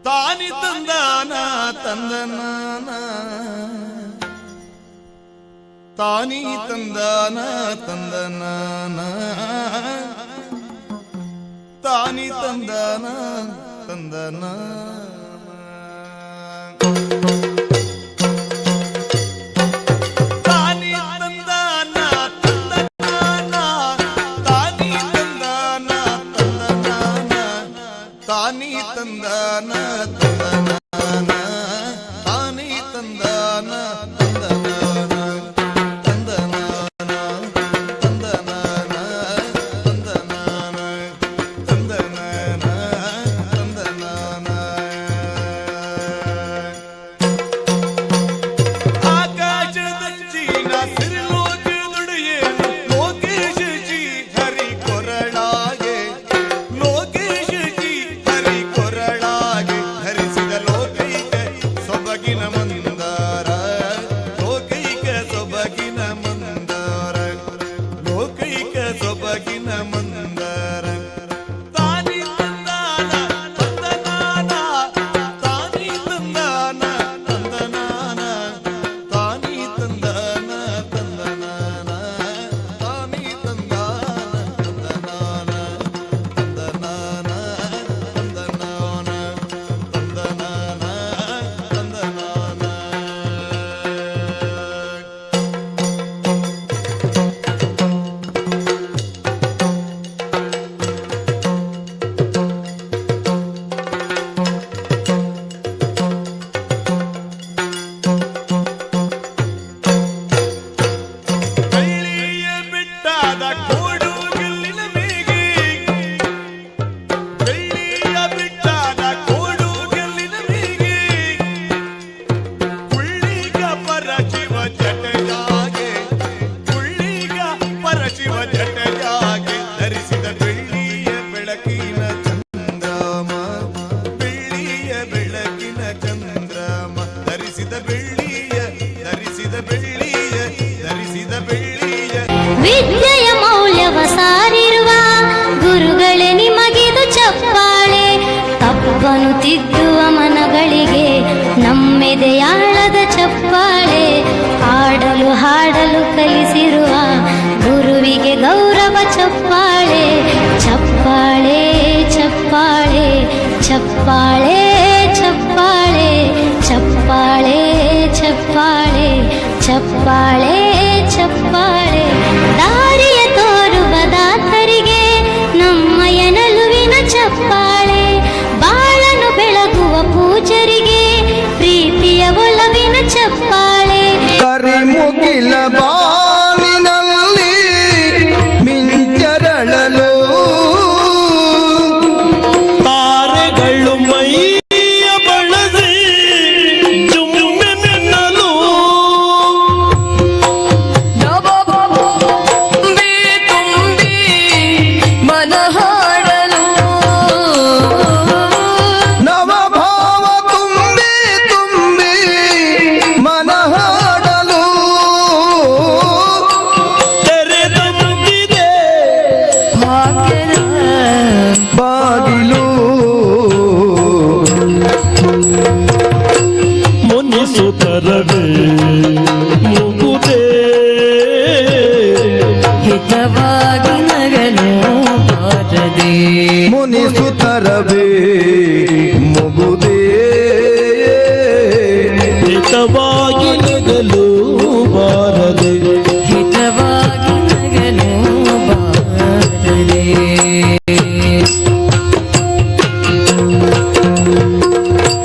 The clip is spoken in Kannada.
ತಾನಿ ತಂದಾನ ತಂದನಾನ ತಾನಿ ತಂದಾನ ತಂದನಾನ ತಾನಿ ತಂದಾನ ತಂದನ ತಾನಿ ತಂದಾನ ತಂದನಾನ ತಾನಿ ತಂದಾನ ತಂದನಾನ ತಾನಿ ತಂದಾನ ತಂದನಾನ ತಾನಿ ತಂದಾನ ವಿದ್ಯೆಯ ಮೌಲ್ಯವ ಸಾರಿರುವ ಗುರುಗಳೇ ನಿಮಗಿದು ಚಪ್ಪಾಳೆ. ತಪ್ಪನು ತಿದ್ದುವ ಮನಗಳಿಗೆ ನಮ್ಮೆದೆಯಾಳದ ಚಪ್ಪಾಳೆ. ಆಡಲು ಹಾಡಲು ಕಲಿಸಿರುವ ಗುರುವಿಗೆ ಗೌರವ ಚಪ್ಪಾಳೆ. ಚಪ್ಪಾಳೆ ಚಪ್ಪಾಳೆ ಚಪ್ಪಾಳೆ ಚಪ್ಪಾಳೆ ಚಪ್ಪಾಳೆ ಚಪ್ಪಾಳೆ ಚಪ್ಪಾಳೆ ಚಪ್ಪಾಳೆ. ದಾರಿಯ ತೋರುವ ದಾತರಿಗೆ ನಮ್ಮಯ ನಲುವಿನ ಚಪ್ಪಾಳೆ. ಬಾಳನು ಬೆಳಗುವ ಪೂಜರಿಗೆ ಪ್ರೀತಿಯ ಒಲವಿನ ಚಪ್ಪಾಳೆ. ಕರಿಮುಗಿಲ ಬಾನಿನಲ್ಲಿ ಮಿಂಚರಳಲು ತಾರೆಗಳು ಮೈಯ ಬಳಸಿ ಜುಮ್ಮೆನ್ನಲು ತುಂಬಿ ತುಂಬಿ ಮನ ಹಾಡಲು ನವಭಾವ ತುಂಬಿ ತುಂಬಿ ಮನ ಹಾಡಲು ತೆರೆದಂತಿದೆ ಭಾಗ್ಯದ ಬಾಗಿಲು ಮುನಿಸುತ್ತರವೇ ಮುಗುದೇ ಹಿತವಾಗಿ ನಗಲು ಬಾರದೆ. ಮುನಿಸುತ್ತರವೇ ಮುಗುದೇ ಹಿತವಾಗಿ ನಗಲು